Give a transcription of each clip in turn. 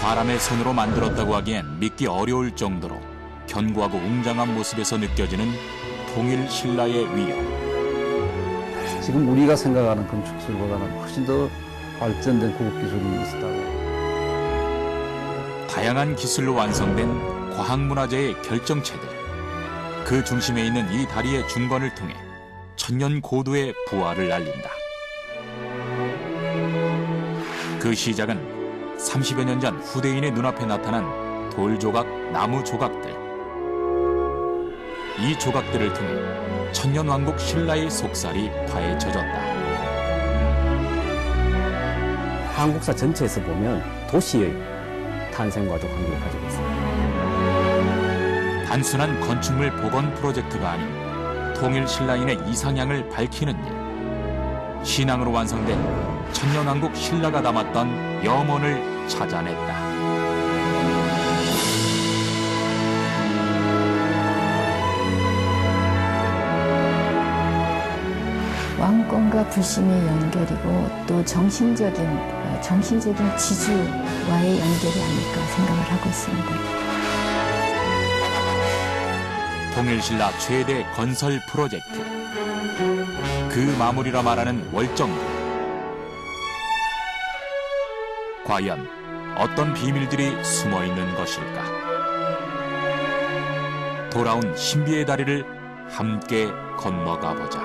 사람의 손으로 만들었다고 하기엔 믿기 어려울 정도로 견고하고 웅장한 모습에서 느껴지는 통일 신라의 위력. 지금 우리가 생각하는 건축술보다는 훨씬 더 발전된 고급 기술이 있었다고. 다양한 기술로 완성된 과학문화재의 결정체들. 그 중심에 있는 이 다리의 중건을 통해 천년 고도의 부활을 알린다. 그 시작은 30여 년 전 후대인의 눈앞에 나타난 돌조각, 나무 조각들. 이 조각들을 통해 천년왕국 신라의 속살이 파헤쳐졌다. 한국사 전체에서 보면 도시의 탄생과도 관계를 가지고 있습니다. 단순한 건축물 복원 프로젝트가 아닌 통일 신라인의 이상향을 밝히는 일. 신앙으로 완성된 천년왕국 신라가 담았던 염원을 찾아냈다. 왕권과 불신의 연결이고 또 정신적인 지주와의 연결이 아닐까 생각을 하고 있습니다. 통일신라 최대 건설 프로젝트. 그 마무리라 말하는 월정교. 과연 어떤 비밀들이 숨어 있는 것일까? 돌아온 신비의 다리를 함께 건너가 보자.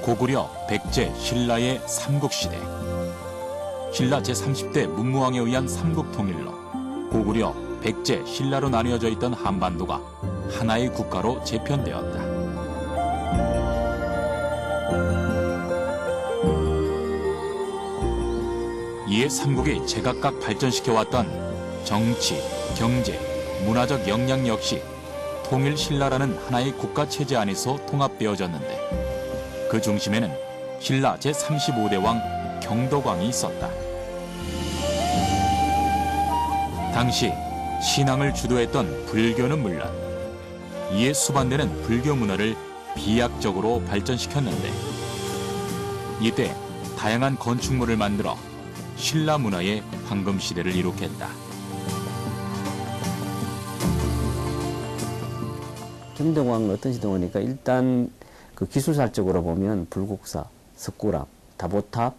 고구려 백제 신라의 삼국시대. 신라 제30대 문무왕에 의한 삼국통일로 고구려 백제 신라로 나뉘어져 있던 한반도가 하나의 국가로 재편되었다. 이에 삼국이 제각각 발전시켜왔던 정치, 경제, 문화적 역량 역시 통일신라라는 하나의 국가체제 안에서 통합되어졌는데 그 중심에는 신라 제35대 왕 경덕왕이 있었다. 당시 신앙을 주도했던 불교는 물론 이에 수반되는 불교 문화를 비약적으로 발전시켰는데 이때 다양한 건축물을 만들어 신라 문화의 황금시대를 이룩했다. 경덕왕은 어떤 시대니까 일단 그 기술사적으로 보면 불국사, 석굴암, 다보탑,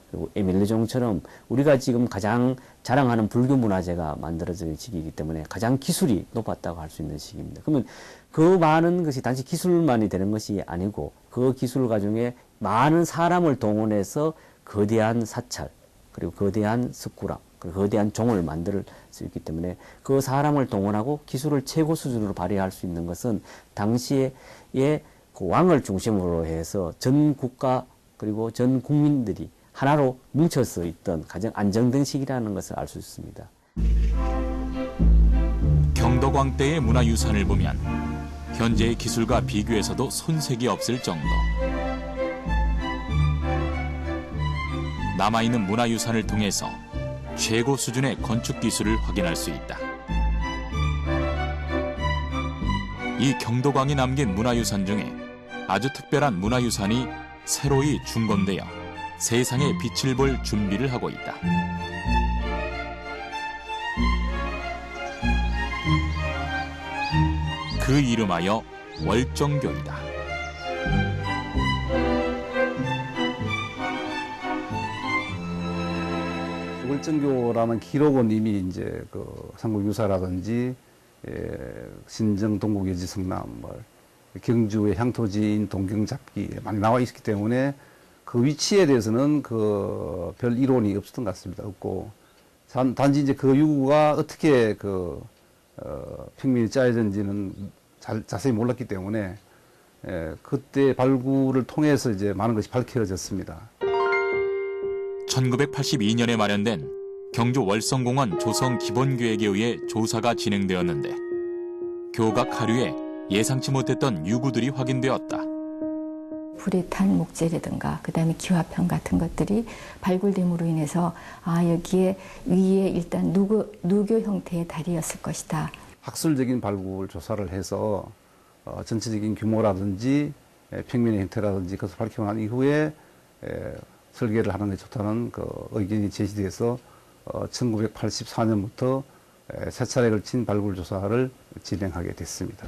그리고 에밀리종처럼 우리가 지금 가장 자랑하는 불교 문화재가 만들어진 시기이기 때문에 가장 기술이 높았다고 할 수 있는 시기입니다. 그러면 그 많은 것이 단지 기술만이 되는 것이 아니고 그 기술 과정에 많은 사람을 동원해서 거대한 사찰, 그리고 거대한 석굴암, 그리고 거대한 종을 만들 수 있기 때문에 그 사람을 동원하고 기술을 최고 수준으로 발휘할 수 있는 것은 당시에 그 왕을 중심으로 해서 전 국가 그리고 전 국민들이 하나로 뭉쳐서 있던 가장 안정된 시기라는 것을 알 수 있습니다. 경덕왕 때의 문화유산을 보면 현재의 기술과 비교해서도 손색이 없을 정도. 남아있는 문화유산을 통해서 최고 수준의 건축 기술을 확인할 수 있다. 이 경덕왕이 남긴 문화유산 중에 아주 특별한 문화유산이 새로이 중건되어 세상의 빛을 볼 준비를 하고 있다. 그 이름하여 월정교이다. 월정교라는 기록은 이미 이제 그 삼국유사라든지 신정 동국예지 성남, 경주의 향토지인 동경잡기 많이 나와 있기 때문에 그 위치에 대해서는 그 별 이론이 없었던 것 같습니다. 없고 단지 이제 그 유구가 어떻게 평면이 짜여졌는지는 자세히 몰랐기 때문에 그때 발굴을 통해서 이제 많은 것이 밝혀졌습니다. 1982년에 마련된 경주 월성공원 조성 기본계획에 의해 조사가 진행되었는데 교각 하류에 예상치 못했던 유구들이 확인되었다. 불에 탄 목재라든가 그다음에 기와편 같은 것들이 발굴됨으로 인해서 여기에 위에 일단 누교 형태의 다리였을 것이다. 학술적인 발굴 조사를 해서 전체적인 규모라든지 평면의 형태라든지 그것을 밝히고 난 이후에 설계를 하는 게 좋다는 그 의견이 제시돼서 1984년부터 세 차례에 걸친 발굴 조사를 진행하게 됐습니다.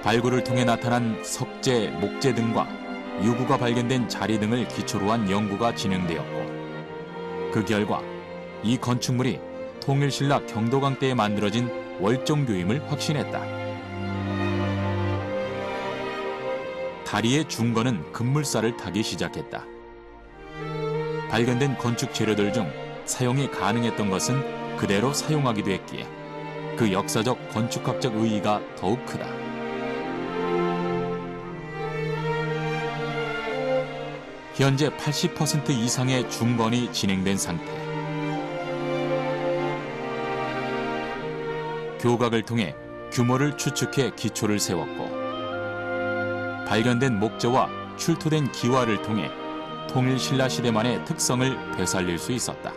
발굴을 통해 나타난 석재, 목재 등과 유구가 발견된 자리 등을 기초로 한 연구가 진행되었고 그 결과 이 건축물이 통일신라 경도강 때에 만들어진 월정교임을 확신했다. 다리의 중건은 급물살을 타기 시작했다. 발견된 건축 재료들 중 사용이 가능했던 것은 그대로 사용하기도 했기에 그 역사적 건축학적 의의가 더욱 크다. 현재 80% 이상의 중건이 진행된 상태. 교각을 통해 규모를 추측해 기초를 세웠고 발견된 목재와 출토된 기와를 통해 통일신라 시대만의 특성을 되살릴 수 있었다.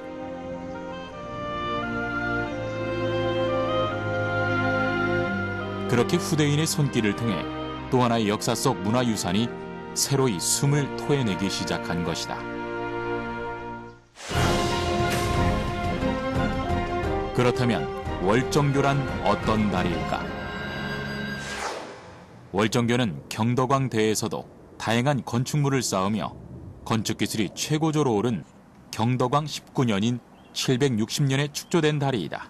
그렇게 후대인의 손길을 통해 또 하나의 역사 속 문화유산이 새로이 숨을 토해내기 시작한 것이다. 그렇다면 월정교란 어떤 다리일까? 월정교는 경덕왕 대에서도 다양한 건축물을 쌓으며 건축기술이 최고조로 오른 경덕왕 19년인 760년에 축조된 다리이다.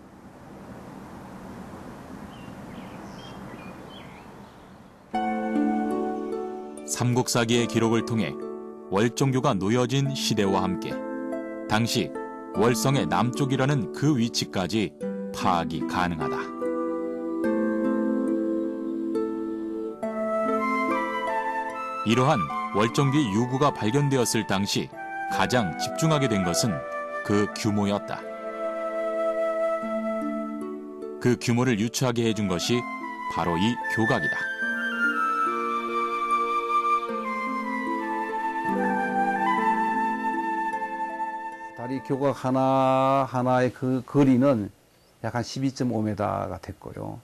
삼국사기의 기록을 통해 월정교가 놓여진 시대와 함께 당시 월성의 남쪽이라는 그 위치까지 파악이 가능하다. 이러한 월정교의 유구가 발견되었을 당시 가장 집중하게 된 것은 그 규모였다. 그 규모를 유추하게 해준 것이 바로 이 교각이다. 다리 교각 하나의 그 거리는 약 한 12.5m가 됐고요.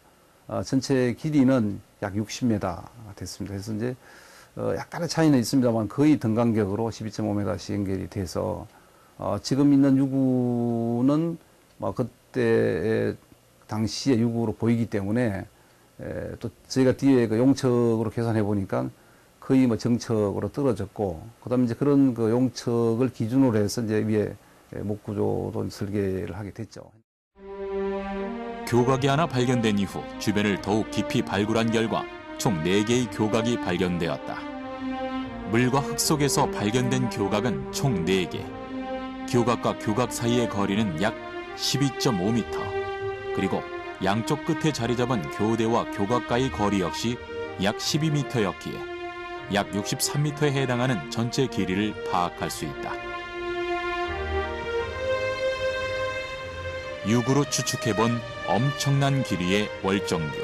전체 길이는 약 60m가 됐습니다. 그래서 이제 약간의 차이는 있습니다만 거의 등간격으로 12.5m씩 연결이 돼서 지금 있는 유구는 그때 당시의 유구로 보이기 때문에 또 저희가 뒤에 그 용척으로 계산해 보니까 거의 정척으로 떨어졌고 그다음에 이제 그런 그 용척을 기준으로 해서 이제 위에 목구조도 설계를 하게 됐죠. 교각이 하나 발견된 이후 주변을 더욱 깊이 발굴한 결과 총 4개의 교각이 발견되었다. 물과 흙 속에서 발견된 교각은 총 4개. 교각과 교각 사이의 거리는 약 12.5m. 그리고 양쪽 끝에 자리 잡은 교대와 교각과의 거리 역시 약 12m였기에 약 63m에 해당하는 전체 길이를 파악할 수 있다. 유구로 추측해본 엄청난 길이의 월정교.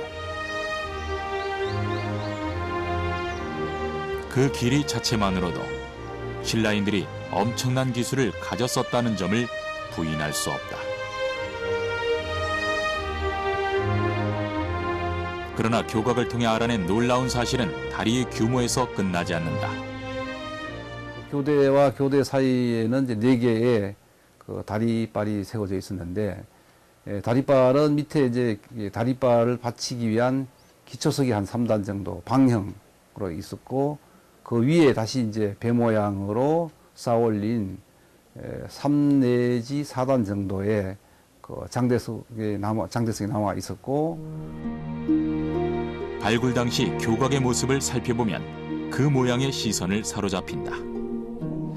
그 길이 자체만으로도 신라인들이 엄청난 기술을 가졌었다는 점을 부인할 수 없다. 그러나 교각을 통해 알아낸 놀라운 사실은 다리의 규모에서 끝나지 않는다. 교대와 교대 사이에는 이제 4개의 그 다리빨이 세워져 있었는데 다리빨은 밑에 이제 다리빨을 받치기 위한 기초석이 한 3단 정도 방형으로 있었고 그 위에 다시 이제 배 모양으로 쌓아올린 3 내지 4단 정도의 그 장대석이 남아 있었고 발굴 당시 교각의 모습을 살펴보면 그 모양의 시선을 사로잡힌다.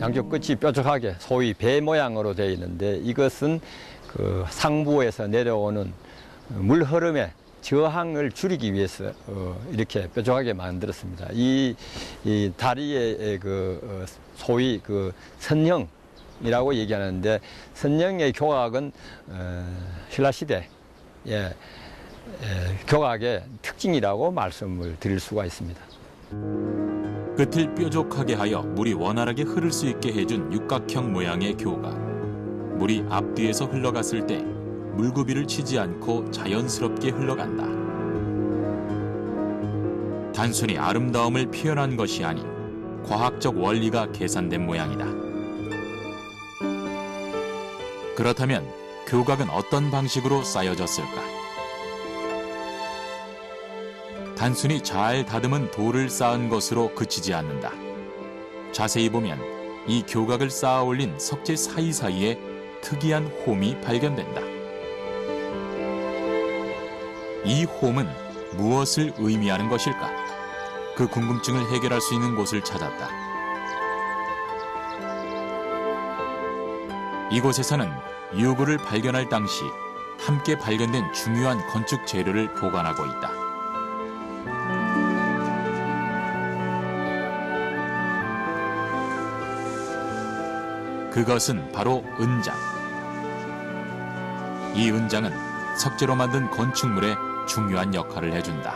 양쪽 끝이 뾰족하게 소위 배 모양으로 되어 있는데 이것은 그 상부에서 내려오는 물 흐름의 저항을 줄이기 위해서 이렇게 뾰족하게 만들었습니다. 이 다리의 그 소위 그 선형이라고 얘기하는데 선형의 교각은 신라 시대 교각의 특징이라고 말씀을 드릴 수가 있습니다. 끝을 뾰족하게 하여 물이 원활하게 흐를 수 있게 해준 육각형 모양의 교각. 물이 앞뒤에서 흘러갔을 때 물구비를 치지 않고 자연스럽게 흘러간다. 단순히 아름다움을 표현한 것이 아닌 과학적 원리가 계산된 모양이다. 그렇다면 교각은 어떤 방식으로 쌓여졌을까? 단순히 잘 다듬은 돌을 쌓은 것으로 그치지 않는다. 자세히 보면 이 교각을 쌓아 올린 석재 사이사이에 특이한 홈이 발견된다. 이 홈은 무엇을 의미하는 것일까? 그 궁금증을 해결할 수 있는 곳을 찾았다. 이곳에서는 유구를 발견할 당시 함께 발견된 중요한 건축 재료를 보관하고 있다. 그것은 바로 은장. 이 은장은 석재로 만든 건축물에 중요한 역할을 해준다.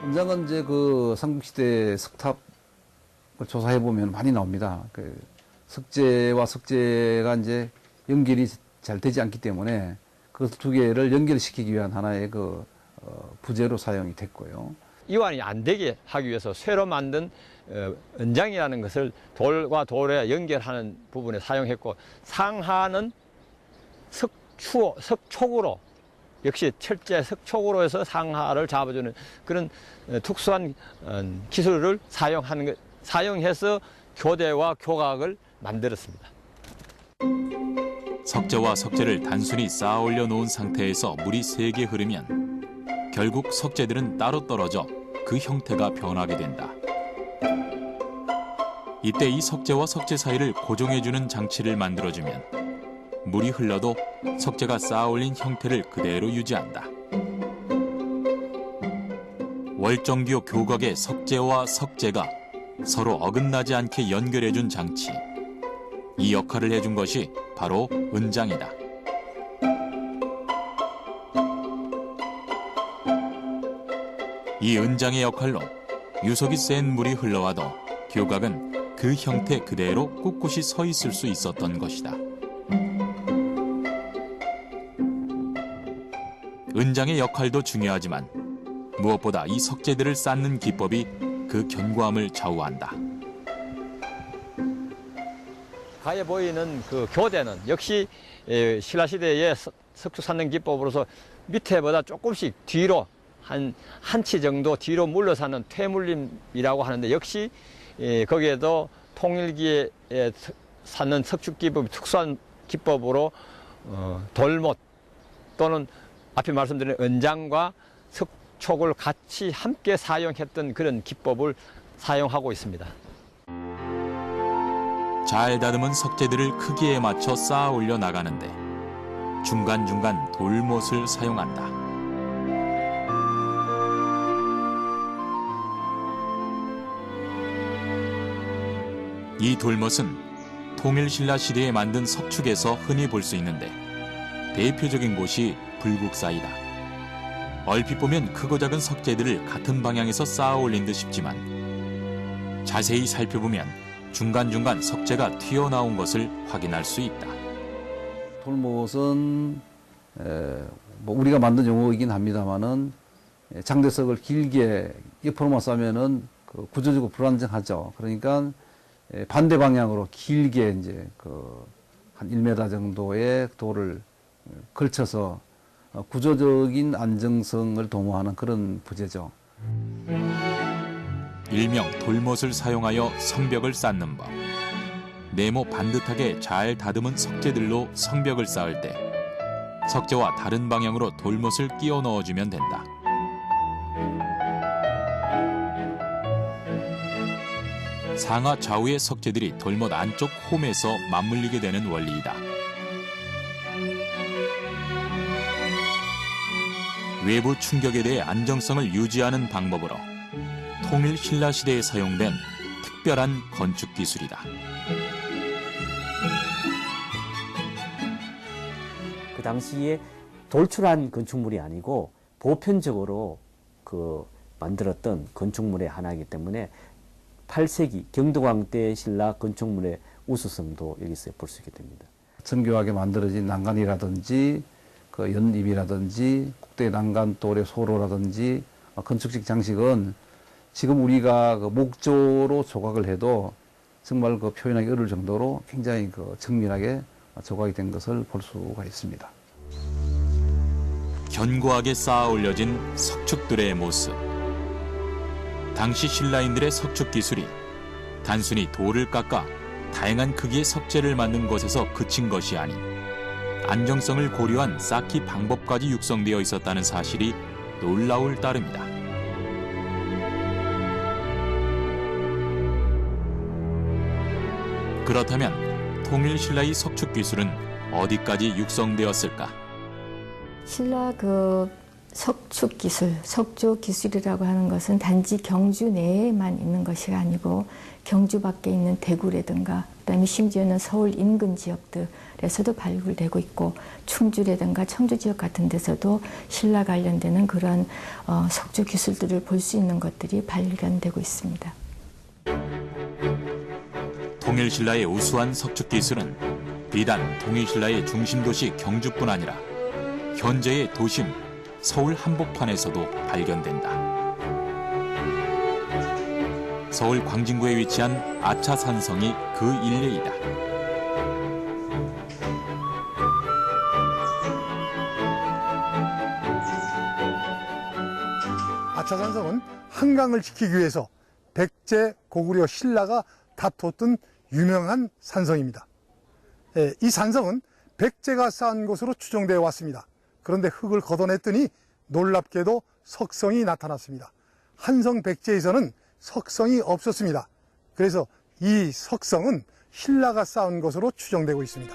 은장은 이제 그 삼국시대 석탑을 조사해 보면 많이 나옵니다. 그 석재와 석재가 이제 연결이 잘 되지 않기 때문에 그 두 개를 연결시키기 위한 하나의 그 부재로 사용이 됐고요. 이완이 안 되게 하기 위해서 쇠로 만든 은장이라는 것을 돌과 돌에 연결하는 부분에 사용했고, 상하는 석촉으로, 역시 철제 석촉으로 해서 상하를 잡아주는 그런 특수한 기술을 사용해서 교대와 교각을 만들었습니다. 석재와 석재를 단순히 쌓아 올려 놓은 상태에서 물이 세게 흐르면 결국 석재들은 따로 떨어져 그 형태가 변하게 된다. 이때 이 석재와 석재 사이를 고정해주는 장치를 만들어주면 물이 흘러도 석재가 쌓아 올린 형태를 그대로 유지한다. 월정교 교각의 석재와 석재가 서로 어긋나지 않게 연결해준 장치. 이 역할을 해준 것이 바로 은장이다. 이 은장의 역할로 유속이 센 물이 흘러와도 교각은 그 형태 그대로 꿋꿋이 서 있을 수 있었던 것이다. 은장의 역할도 중요하지만 무엇보다 이 석재들을 쌓는 기법이 그 견고함을 좌우한다. 가에 보이는 그 교대는 역시 신라시대의 석축 쌓는 기법으로서 밑에보다 조금씩 뒤로 한 치 정도 뒤로 물러사는 퇴물림이라고 하는데, 역시 거기에도 통일기에 쌓는 석축 기법이 특수한 기법으로 돌못 또는 앞에 말씀드린 은장과 석촉을 같이 함께 사용했던 그런 기법을 사용하고 있습니다. 잘 다듬은 석재들을 크기에 맞춰 쌓아 올려 나가는데 중간중간 돌못을 사용한다. 이 돌못은 통일신라 시대에 만든 석축에서 흔히 볼 수 있는데 대표적인 곳이 불국사이다. 얼핏 보면 크고 작은 석재들을 같은 방향에서 쌓아 올린 듯 싶지만 자세히 살펴보면 중간중간 석재가 튀어나온 것을 확인할 수 있다. 돌못은 뭐 우리가 만든 용어이긴 합니다만은 장대석을 길게 옆으로만 쌓으면은 그 구조적으로 불안정하죠. 그러니까 반대 방향으로 길게 이제 그 한 1m 정도의 돌을 걸쳐서 구조적인 안정성을 도모하는 그런 부재죠. 일명 돌못을 사용하여 성벽을 쌓는 법. 네모 반듯하게 잘 다듬은 석재들로 성벽을 쌓을 때 석재와 다른 방향으로 돌못을 끼워 넣어주면 된다. 상하 좌우의 석재들이 돌못 안쪽 홈에서 맞물리게 되는 원리이다. 외부 충격에 대해 안정성을 유지하는 방법으로 통일 신라 시대에 사용된 특별한 건축 기술이다. 그 당시에 돌출한 건축물이 아니고 보편적으로 그 만들었던 건축물의 하나이기 때문에 8세기 경덕왕 때 신라 건축물의 우수성도 여기서 볼 수 있게 됩니다. 정교하게 만들어진 난간이라든지 그 연입이라든지 국대 난간돌의 소로라든지 건축식 장식은 지금 우리가 그 목조로 조각을 해도 정말 그 표현하기 어려울 정도로 굉장히 그 정밀하게 조각이 된 것을 볼 수가 있습니다. 견고하게 쌓아 올려진 석축들의 모습. 당시 신라인들의 석축 기술이 단순히 돌을 깎아 다양한 크기의 석재를 만든 것에서 그친 것이 아닌 안정성을 고려한 쌓기 방법까지 육성되어 있었다는 사실이 놀라울 따름이다. 그렇다면 통일 신라의 석축 기술은 어디까지 육성되었을까? 신라 그 석축 기술, 석조 기술이라고 하는 것은 단지 경주 내에만 있는 것이 아니고 경주 밖에 있는 대구라든가 그다음에 심지어는 서울 인근 지역들에서도 발굴되고 있고 충주라든가 청주 지역 같은 데서도 신라 관련되는 그런 석조 기술들을 볼 수 있는 것들이 발견되고 있습니다. 통일신라의 우수한 석축 기술은 비단 통일신라의 중심 도시 경주뿐 아니라 현재의 도심 서울 한복판에서도 발견된다. 서울 광진구에 위치한 아차산성이 그 일례이다. 아차산성은 한강을 지키기 위해서 백제, 고구려, 신라가 다퉜던 유명한 산성입니다. 이 산성은 백제가 쌓은 곳으로 추정되어 왔습니다. 그런데 흙을 걷어냈더니 놀랍게도 석성이 나타났습니다. 한성 백제에서는 석성이 없었습니다. 그래서 이 석성은 신라가 쌓은 것으로 추정되고 있습니다.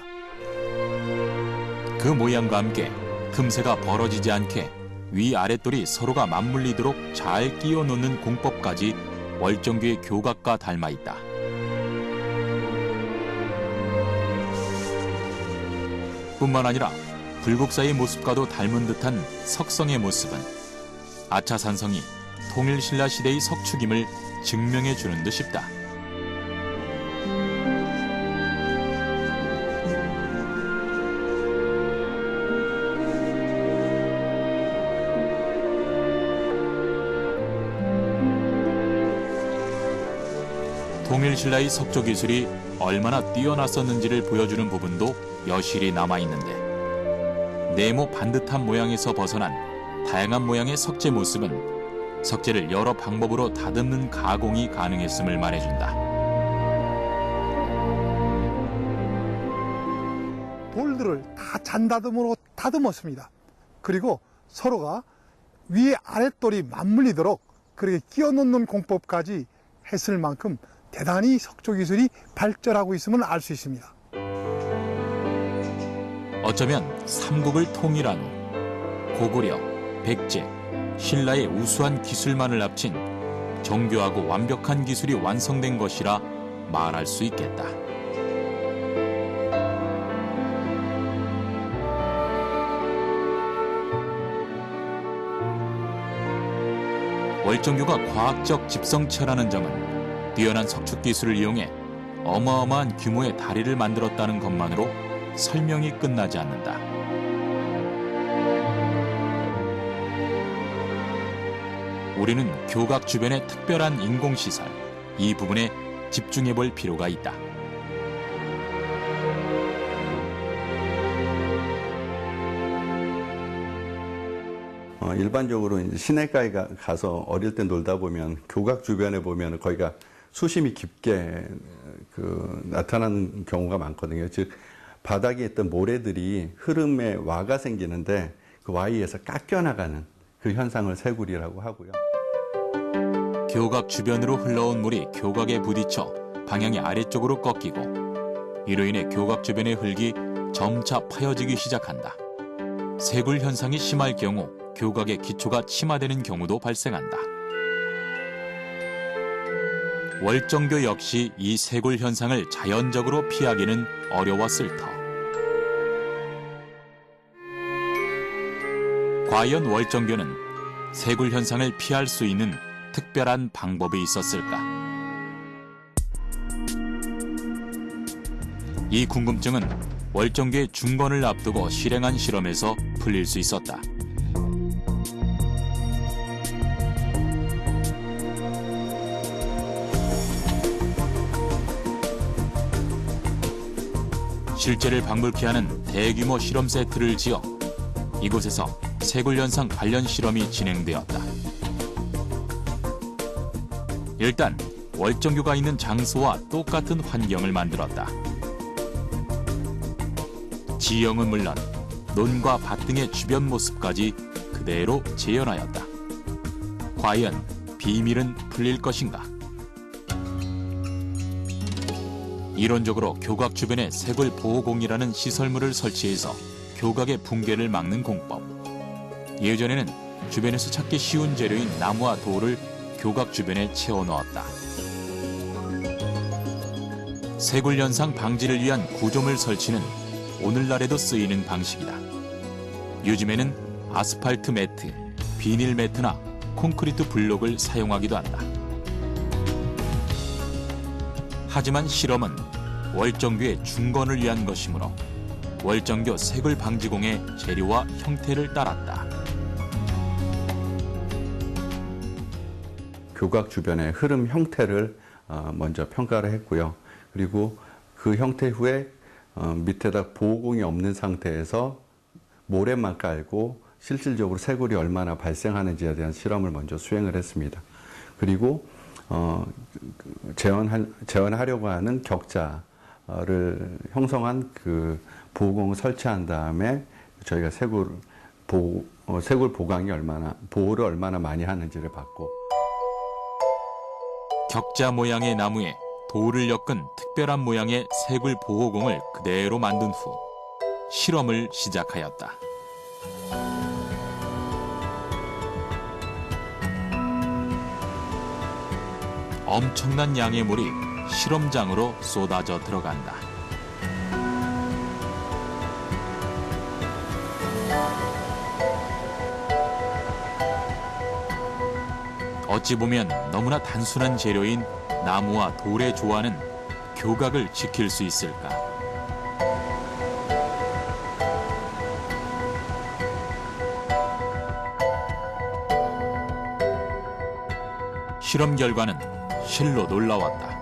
그 모양과 함께 틈새가 벌어지지 않게 위아랫돌이 서로가 맞물리도록 잘 끼워 놓는 공법까지 월정교의 교각과 닮아 있다. 뿐만 아니라 불국사의 모습과도 닮은 듯한 석성의 모습은 아차산성이 통일신라 시대의 석축임을 증명해 주는 듯 싶다. 통일신라의 석조 기술이 얼마나 뛰어났었는지를 보여주는 부분도 여실히 남아있는데 네모 반듯한 모양에서 벗어난 다양한 모양의 석재 모습은 석재를 여러 방법으로 다듬는 가공이 가능했음을 말해준다. 돌들을 다 잔다듬으로 다듬었습니다. 그리고 서로가 위에 아랫돌이 맞물리도록 그렇게 끼워 놓는 공법까지 했을 만큼 대단히 석조 기술이 발전하고 있음을 알 수 있습니다. 어쩌면 삼국을 통일한 후 고구려, 백제, 신라의 우수한 기술만을 합친 정교하고 완벽한 기술이 완성된 것이라 말할 수 있겠다. 월정교가 과학적 집성체라는 점은 뛰어난 석축 기술을 이용해 어마어마한 규모의 다리를 만들었다는 것만으로 설명이 끝나지 않는다. 우리는 교각 주변의 특별한 인공시설, 이 부분에 집중해 볼 필요가 있다. 일반적으로 이제 시내가에 가서 어릴 때 놀다 보면 교각 주변에 보면 거기가 수심이 깊게 나타나는 경우가 많거든요. 즉 바닥에 있던 모래들이 흐름에 와가 생기는데 그 와이에서 깎여나가는 그 현상을 새구리라고 하고요. 교각 주변으로 흘러온 물이 교각에 부딪혀 방향이 아래쪽으로 꺾이고 이로 인해 교각 주변의 흙이 점차 파여지기 시작한다. 새굴 현상이 심할 경우 교각의 기초가 침하되는 경우도 발생한다. 월정교 역시 이 새굴 현상을 자연적으로 피하기는 어려웠을 터. 과연 월정교는 세굴 현상을 피할 수 있는 특별한 방법이 있었을까? 이 궁금증은 월정교의 중건을 앞두고 실행한 실험에서 풀릴 수 있었다. 실제를 방불케 하는 대규모 실험 세트를 지어 이곳에서 세굴 현상 관련 실험이 진행되었다. 일단 월정교가 있는 장소와 똑같은 환경을 만들었다. 지형은 물론 논과 밭 등의 주변 모습까지 그대로 재현하였다. 과연 비밀은 풀릴 것인가? 이론적으로 교각 주변에 세굴 보호공이라는 시설물을 설치해서 교각의 붕괴를 막는 공법. 예전에는 주변에서 찾기 쉬운 재료인 나무와 돌을 교각 주변에 채워 넣었다. 세굴 현상 방지를 위한 구조물 설치는 오늘날에도 쓰이는 방식이다. 요즘에는 아스팔트 매트, 비닐 매트나 콘크리트 블록을 사용하기도 한다. 하지만 실험은 월정교의 중건을 위한 것이므로 월정교 세굴 방지공의 재료와 형태를 따랐다. 교각 주변의 흐름 형태를 먼저 평가를 했고요. 그리고 그 형태 후에 밑에다 보호공이 없는 상태에서 모래만 깔고 실질적으로 세굴이 얼마나 발생하는지에 대한 실험을 먼저 수행을 했습니다. 그리고 재현하려고 하는 격자를 형성한 그 보호공을 설치한 다음에 저희가 세굴 보강이 보호를 얼마나 많이 하는지를 봤고, 격자 모양의 나무에 돌을 엮은 특별한 모양의 세굴 보호공을 그대로 만든 후 실험을 시작하였다. 엄청난 양의 물이 실험장으로 쏟아져 들어간다. 어찌 보면 너무나 단순한 재료인 나무와 돌의 조화는 교각을 지킬 수 있을까? 실험 결과는 실로 놀라웠다.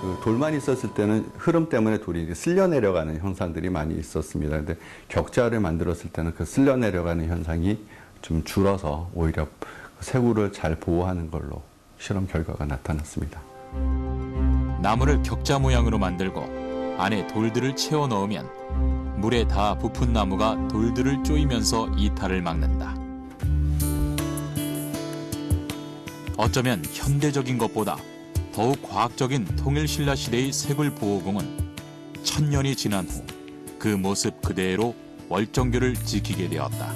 그 돌만 있었을 때는 흐름 때문에 돌이 쓸려 내려가는 현상들이 많이 있었습니다. 근데 격자를 만들었을 때는 그 쓸려 내려가는 현상이 좀 줄어서 오히려 세굴을 잘 보호하는 걸로 실험 결과가 나타났습니다. 나무를 격자 모양으로 만들고 안에 돌들을 채워 넣으면 물에 닿아 부푼 나무가 돌들을 쪼이면서 이탈을 막는다. 어쩌면 현대적인 것보다 더욱 과학적인 통일신라 시대의 세굴 보호공은 1000년이 지난 후 그 모습 그대로 월정교를 지키게 되었다.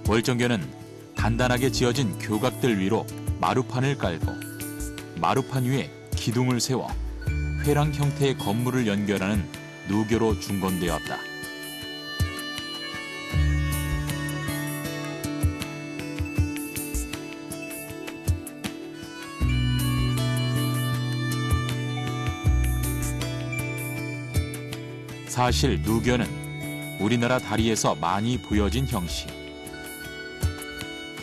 월정교는 단단하게 지어진 교각들 위로 마루판을 깔고 마루판 위에 기둥을 세워 회랑 형태의 건물을 연결하는 누교로 중건되었다. 사실 누교는 우리나라 다리에서 많이 보여진 형식.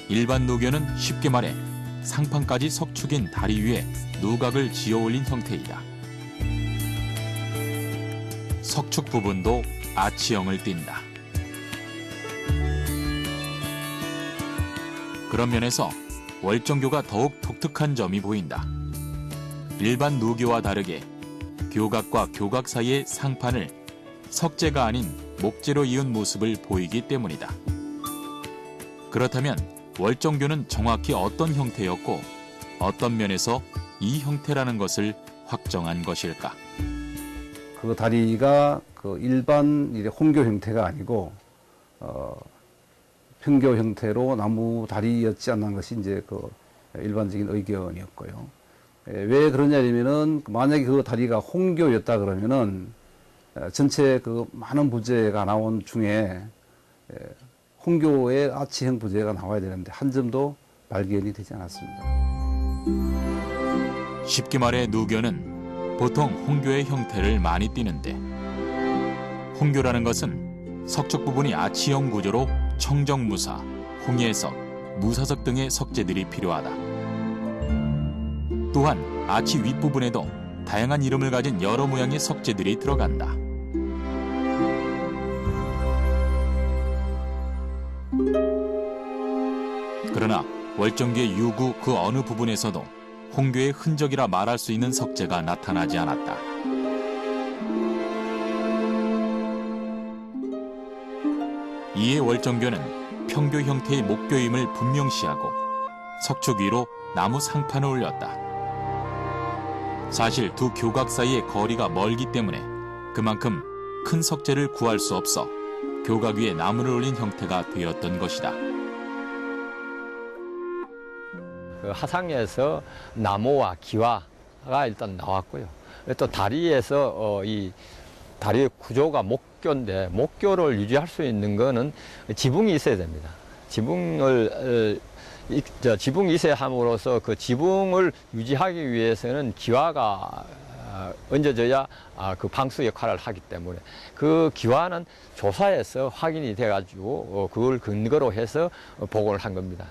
일반 누교는 쉽게 말해 상판까지 석축인 다리 위에 누각을 지어 올린 형태이다. 석축 부분도 아치형을 띈다. 그런 면에서 월정교가 더욱 독특한 점이 보인다. 일반 누교와 다르게 교각과 교각 사이의 상판을 석재가 아닌 목재로 이은 모습을 보이기 때문이다. 그렇다면 월정교는 정확히 어떤 형태였고 어떤 면에서 이 형태라는 것을 확정한 것일까? 그 다리가 그 일반 홍교 형태가 아니고 평교 형태로 나무 다리였지 않는 것이 이제 그 일반적인 의견이었고요. 왜 그러냐면은 만약에 그 다리가 홍교였다 그러면은 전체 그 많은 부재가 나온 중에 홍교의 아치형 부재가 나와야 되는데 한 점도 발견이 되지 않았습니다. 쉽게 말해 누교는 보통 홍교의 형태를 많이 띠는데 홍교라는 것은 석축 부분이 아치형 구조로 청정무사, 홍예석, 무사석 등의 석재들이 필요하다. 또한 아치 윗부분에도 다양한 이름을 가진 여러 모양의 석재들이 들어간다. 그러나 월정교의 유구 그 어느 부분에서도 홍교의 흔적이라 말할 수 있는 석재가 나타나지 않았다. 이에 월정교는 평교 형태의 목교임을 분명시하고 석축 위로 나무 상판을 올렸다. 사실 두 교각 사이의 거리가 멀기 때문에 그만큼 큰 석재를 구할 수 없어 교각 위에 나무를 올린 형태가 되었던 것이다. 그 하상에서 나무와 기와가 일단 나왔고요. 또 다리에서 이 다리의 구조가 목교인데 목교를 유지할 수 있는 거는 지붕이 있어야 됩니다. 지붕이 있어야 함으로써 그 지붕을 유지하기 위해서는 기와가 얹어져야 그 방수 역할을 하기 때문에 그 기와는 조사에서 확인이 돼가지고 그걸 근거로 해서 복원을 한 겁니다.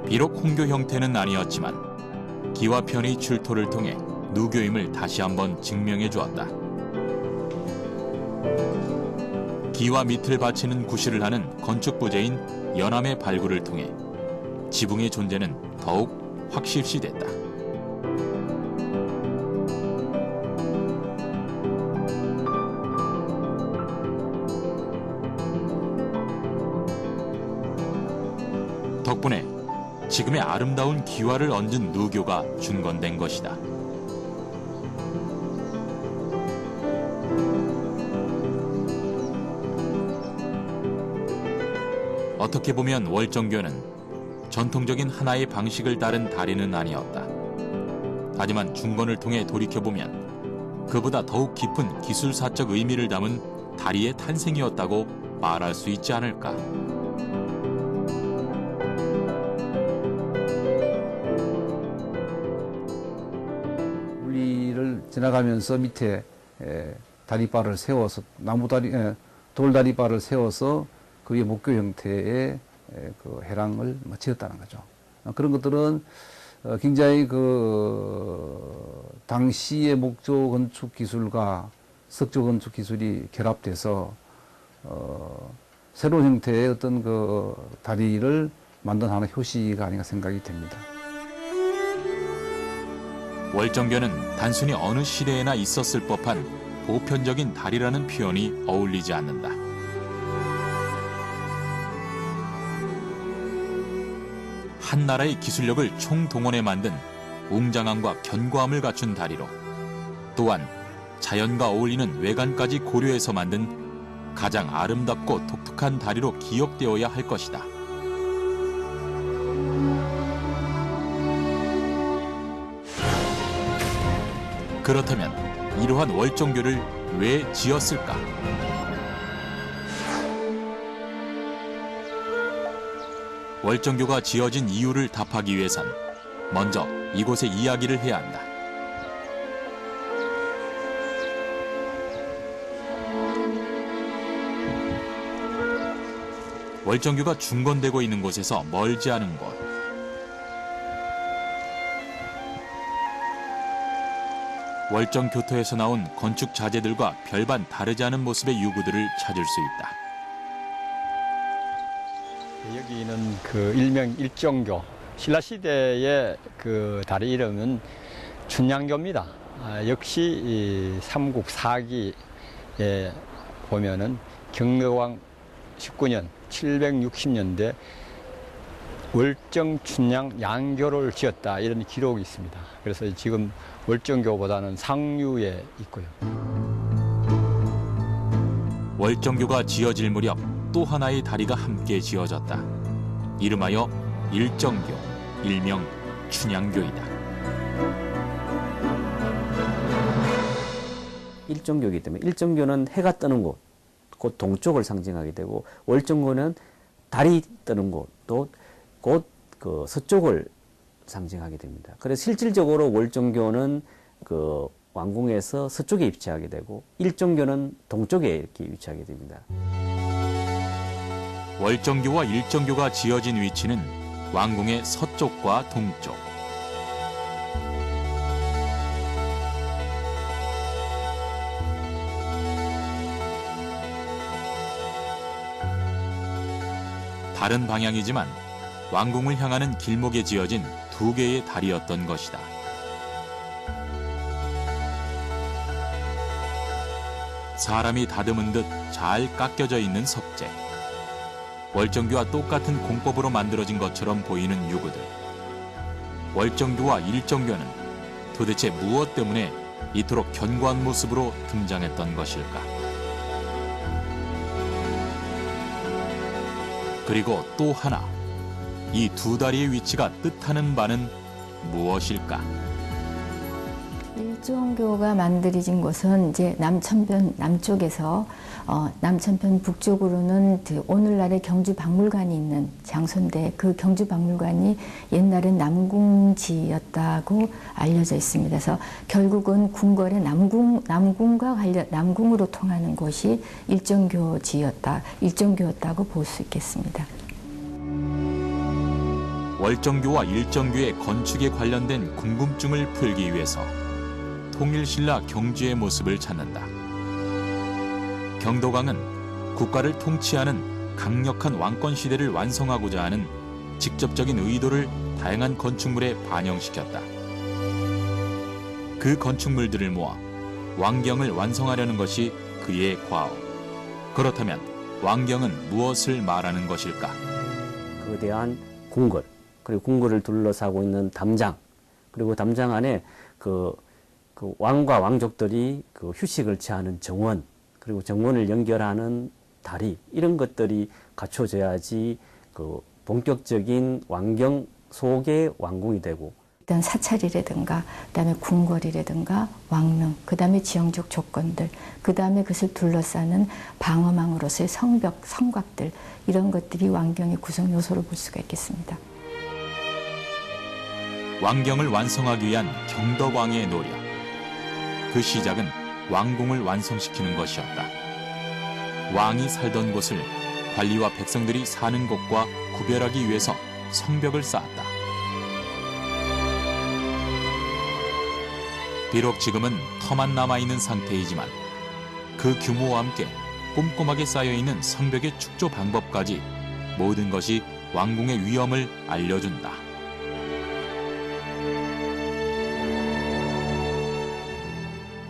비록 홍교 형태는 아니었지만 기와편의 출토를 통해 누교임을 다시 한번 증명해 주었다. 기와 밑을 받치는 구실을 하는 건축 부재인 연암의 발굴을 통해 지붕의 존재는 더욱 확실시됐다. 덕분에 지금의 아름다운 기와를 얹은 누교가 준건된 것이다. 어떻게 보면 월정교는 전통적인 하나의 방식을 따른 다리는 아니었다. 하지만 중건을 통해 돌이켜보면 그보다 더욱 깊은 기술사적 의미를 담은 다리의 탄생이었다고 말할 수 있지 않을까. 우리를 지나가면서 밑에 다리바를 세워서 돌다리바를 세워서 그 위에 목교 형태의 그 해랑을 지었다는 거죠. 그런 것들은 굉장히 그 당시의 목조 건축 기술과 석조 건축 기술이 결합돼서 새로운 형태의 어떤 그 다리를 만든 하나의 효시가 아닌가 생각이 됩니다. 월정교는 단순히 어느 시대에나 있었을 법한 보편적인 다리라는 표현이 어울리지 않는다. 한 나라의 기술력을 총동원해 만든 웅장함과 견고함을 갖춘 다리로 또한 자연과 어울리는 외관까지 고려해서 만든 가장 아름답고 독특한 다리로 기억되어야 할 것이다. 그렇다면 이러한 월정교를 왜 지었을까? 월정교가 지어진 이유를 답하기 위해선 먼저 이곳의 이야기를 해야 한다. 월정교가 중건되고 있는 곳에서 멀지 않은 곳. 월정교토에서 나온 건축 자재들과 별반 다르지 않은 모습의 유구들을 찾을 수 있다. 여기는 그 일명 일정교, 신라시대의 그 다리 이름은 춘향교입니다. 역시 이 삼국 4기에 보면은 경로왕 19년 760년대 월정 춘향 양교를 지었다 이런 기록이 있습니다. 그래서 지금 월정교보다는 상류에 있고요. 월정교가 지어질 무렵 또 하나의 다리가 함께 지어졌다. 이름하여 일정교, 일명 춘향교이다. 일정교이기 때문에 일정교는 해가 뜨는 곳, 곧 동쪽을 상징하게 되고 월정교는 달이 뜨는 곳, 또 곧 그 서쪽을 상징하게 됩니다. 그래서 실질적으로 월정교는 그 왕궁에서 서쪽에 위치하게 되고 일정교는 동쪽에 이렇게 위치하게 됩니다. 월정교와 일정교가 지어진 위치는 왕궁의 서쪽과 동쪽. 다른 방향이지만 왕궁을 향하는 길목에 지어진 두 개의 다리였던 것이다. 사람이 다듬은 듯 잘 깎여져 있는 석재. 월정교와 똑같은 공법으로 만들어진 것처럼 보이는 유구들. 월정교와 일정교는 도대체 무엇 때문에 이토록 견고한 모습으로 등장했던 것일까? 그리고 또 하나, 이 두 다리의 위치가 뜻하는 바는 무엇일까? 일정교가 만들어진 곳은 이제 남천편 남쪽에서 남천편 북쪽으로는 오늘날의 경주박물관이 있는 장소인데 그 경주박물관이 옛날엔 남궁지였다고 알려져 있습니다. 그래서 결국은 궁궐의 남궁으로 통하는 곳이 일정교였다고 볼 수 있겠습니다. 월정교와 일정교의 건축에 관련된 궁금증을 풀기 위해서 통일신라 경주의 모습을 찾는다. 경도강은 국가를 통치하는 강력한 왕권 시대를 완성하고자 하는 직접적인 의도를 다양한 건축물에 반영시켰다. 그 건축물들을 모아 왕경을 완성하려는 것이 그의 과업. 그렇다면 왕경은 무엇을 말하는 것일까? 거대한 궁궐, 그리고 궁궐을 둘러싸고 있는 담장, 그리고 담장 안에 그 왕과 왕족들이 그 휴식을 취하는 정원, 그리고 정원을 연결하는 다리, 이런 것들이 갖춰져야지 그 본격적인 왕경 속의 왕궁이 되고, 일단 사찰이라든가 그다음에 궁궐이라든가 왕릉, 그다음에 지형적 조건들, 그다음에 그것을 둘러싸는 방어망으로서의 성벽, 성곽들, 이런 것들이 왕경의 구성 요소로 볼 수가 있겠습니다. 왕경을 완성하기 위한 경덕왕의 노력. 그 시작은 왕궁을 완성시키는 것이었다. 왕이 살던 곳을 관리와 백성들이 사는 곳과 구별하기 위해서 성벽을 쌓았다. 비록 지금은 터만 남아있는 상태이지만 그 규모와 함께 꼼꼼하게 쌓여있는 성벽의 축조 방법까지 모든 것이 왕궁의 위엄을 알려준다.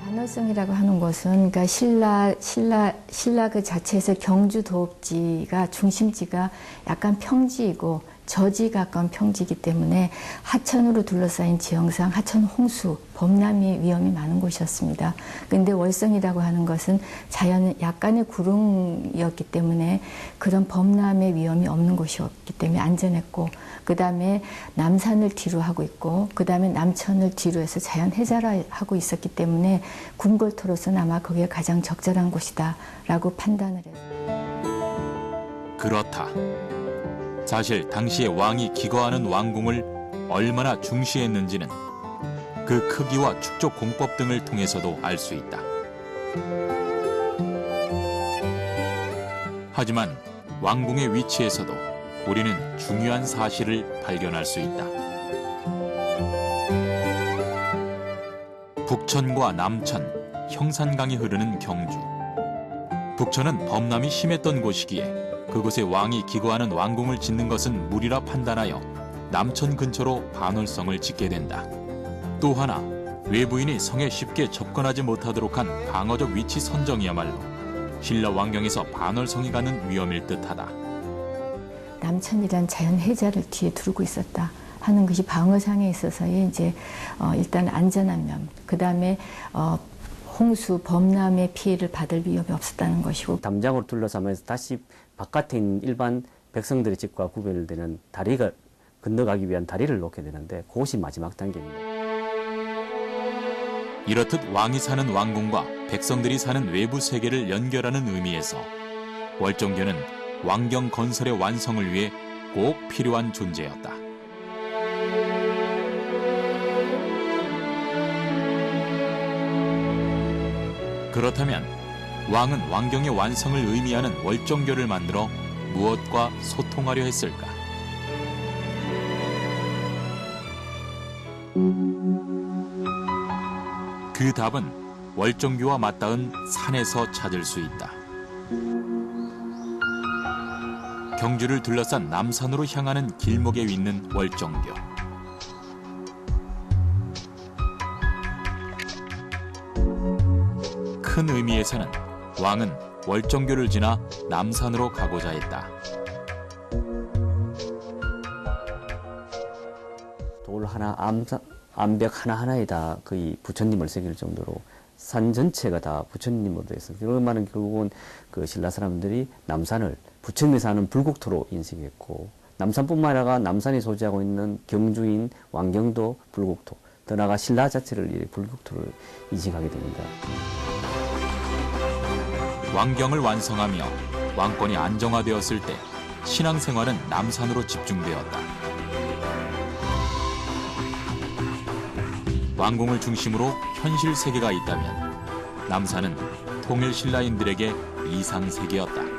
반월성이라고 하는 것은 그러니까 신라 그 자체에서 경주 도읍지가 중심지가 약간 평지이고 저지 가까운 평지이기 때문에 하천으로 둘러싸인 지형상 하천 홍수, 범람의 위험이 많은 곳이었습니다. 그런데 월성이라고 하는 것은 자연 약간의 구릉이었기 때문에 그런 범람의 위험이 없는 곳이었기 때문에 안전했고, 그 다음에 남산을 뒤로 하고 있고, 그 다음에 남천을 뒤로 해서 자연 해자를 하고 있었기 때문에 궁궐토로서는 아마 거기에 가장 적절한 곳이다라고 판단을 했습니다. 그렇다. 사실 당시에 왕이 기거하는 왕궁을 얼마나 중시했는지는 그 크기와 축조 공법 등을 통해서도 알 수 있다. 하지만 왕궁의 위치에서도 우리는 중요한 사실을 발견할 수 있다. 북천과 남천, 형산강이 흐르는 경주. 북천은 범람이 심했던 곳이기에 그곳에 왕이 기거하는 왕궁을 짓는 것은 무리라 판단하여 남천 근처로 반월성을 짓게 된다. 또 하나, 외부인이 성에 쉽게 접근하지 못하도록 한 방어적 위치 선정이야말로 신라 왕경에서 반월성이 가는 위험일 듯하다. 남천이란 자연 해자를 뒤에 두르고 있었다 하는 것이 방어상에 있어서의 이제 일단 안전한 면, 그 다음에 홍수, 범람의 피해를 받을 위험이 없었다는 것이고, 담장으로 둘러싸면서 다시 바깥에 있는 일반 백성들의 집과 구별되는 다리가 건너가기 위한 다리를 놓게 되는데 그것이 마지막 단계입니다. 이렇듯 왕이 사는 왕궁과 백성들이 사는 외부 세계를 연결하는 의미에서 월정교는 왕경 건설의 완성을 위해 꼭 필요한 존재였다. 그렇다면 왕은 왕경의 완성을 의미하는 월정교를 만들어 무엇과 소통하려 했을까? 그 답은 월정교와 맞닿은 산에서 찾을 수 있다. 경주를 둘러싼 남산으로 향하는 길목에 있는 월정교. 큰 의미에서는 왕은 월정교를 지나 남산으로 가고자 했다. 돌 하나, 암벽 하나하나에다 거의 부처님을 새길 정도로 산 전체가 다 부처님으로 되어 있어요. 그런 말은 결국은 그 신라 사람들이 남산을 부처님이 사는 불국토로 인식했고, 남산뿐만 아니라 남산이 소지하고 있는 경주인 왕경도 불국토, 더 나아가 신라 자체를 불국토로 인식하게 됩니다. 왕경을 완성하며 왕권이 안정화되었을 때 신앙생활은 남산으로 집중되었다. 왕궁을 중심으로 현실 세계가 있다면 남산은 통일 신라인들에게 이상 세계였다.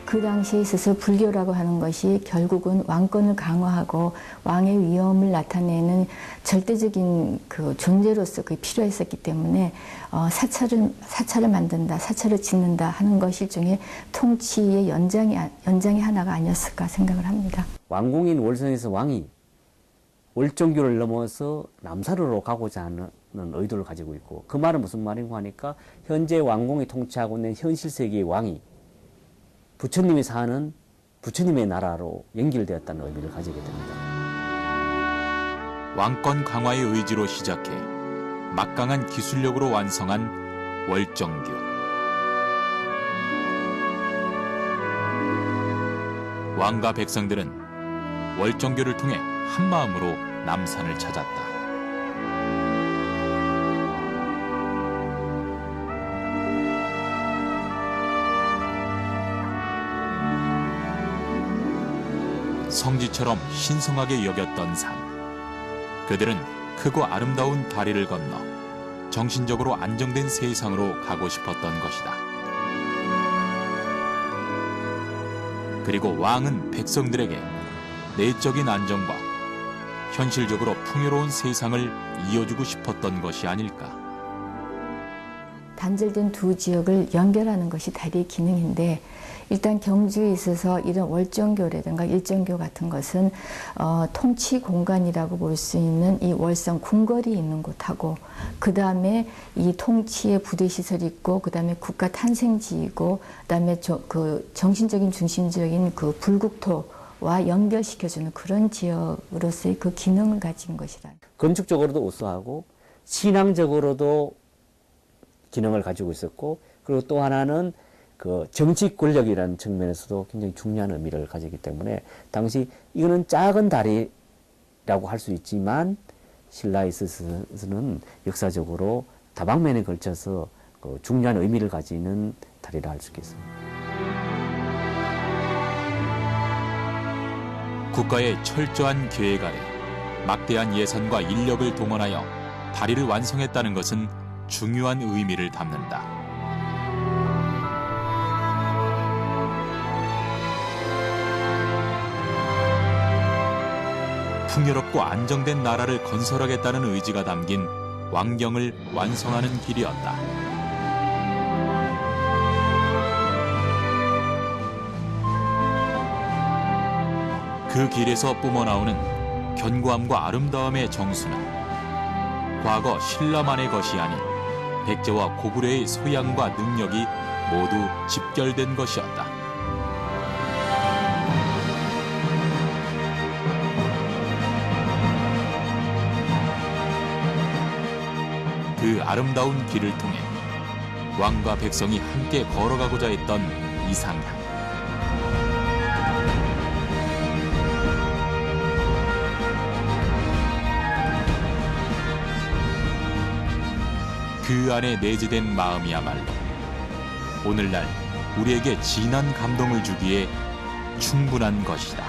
그 당시에 있어서 불교라고 하는 것이 결국은 왕권을 강화하고 왕의 위엄을 나타내는 절대적인 그 존재로서 그게 필요했었기 때문에 사찰을 만든다, 사찰을 짓는다 하는 것 일종의 통치의 연장의 하나가 아니었을까 생각을 합니다. 왕궁인 월성에서 왕이 월정교를 넘어서 남산으로 가고자 하는 의도를 가지고 있고, 그 말은 무슨 말인가 하니까 현재 왕궁이 통치하고 있는 현실 세계의 왕이 부처님이 사는 부처님의 나라로 연결되었다는 의미를 가지게 됩니다. 왕권 강화의 의지로 시작해 막강한 기술력으로 완성한 월정교. 왕과 백성들은 월정교를 통해 한마음으로 남산을 찾았다. 성지처럼 신성하게 여겼던 산. 그들은 크고 아름다운 다리를 건너 정신적으로 안정된 세상으로 가고 싶었던 것이다. 그리고 왕은 백성들에게 내적인 안정과 현실적으로 풍요로운 세상을 이어주고 싶었던 것이 아닐까. 단절된 두 지역을 연결하는 것이 다리의 기능인데, 일단 경주에 있어서 이런 월정교라든가 일정교 같은 것은 통치 공간이라고 볼 수 있는 이 월성 궁궐이 있는 곳하고, 그 다음에 이 통치의 부대시설이 있고, 그 다음에 국가 탄생지이고, 그 다음에 그 정신적인 중심적인 그 불국토와 연결시켜주는 그런 지역으로서의 그 기능을 가진 것이다. 건축적으로도 우수하고 신앙적으로도 기능을 가지고 있었고, 그리고 또 하나는 그 정치 권력이라는 측면에서도 굉장히 중요한 의미를 가지기 때문에 당시 이거는 작은 다리라고 할 수 있지만 신라에 있어서는 역사적으로 다방면에 걸쳐서 그 중요한 의미를 가지는 다리라 할 수 있겠습니다. 국가의 철저한 계획 아래 막대한 예산과 인력을 동원하여 다리를 완성했다는 것은 중요한 의미를 담는다. 풍요롭고 안정된 나라를 건설하겠다는 의지가 담긴 왕경을 완성하는 길이었다. 그 길에서 뿜어나오는 견고함과 아름다움의 정수는 과거 신라만의 것이 아닌 백제와 고구려의 소양과 능력이 모두 집결된 것이었다. 그 아름다운 길을 통해 왕과 백성이 함께 걸어가고자 했던 이상향. 그 안에 내재된 마음이야말로 오늘날 우리에게 진한 감동을 주기에 충분한 것이다.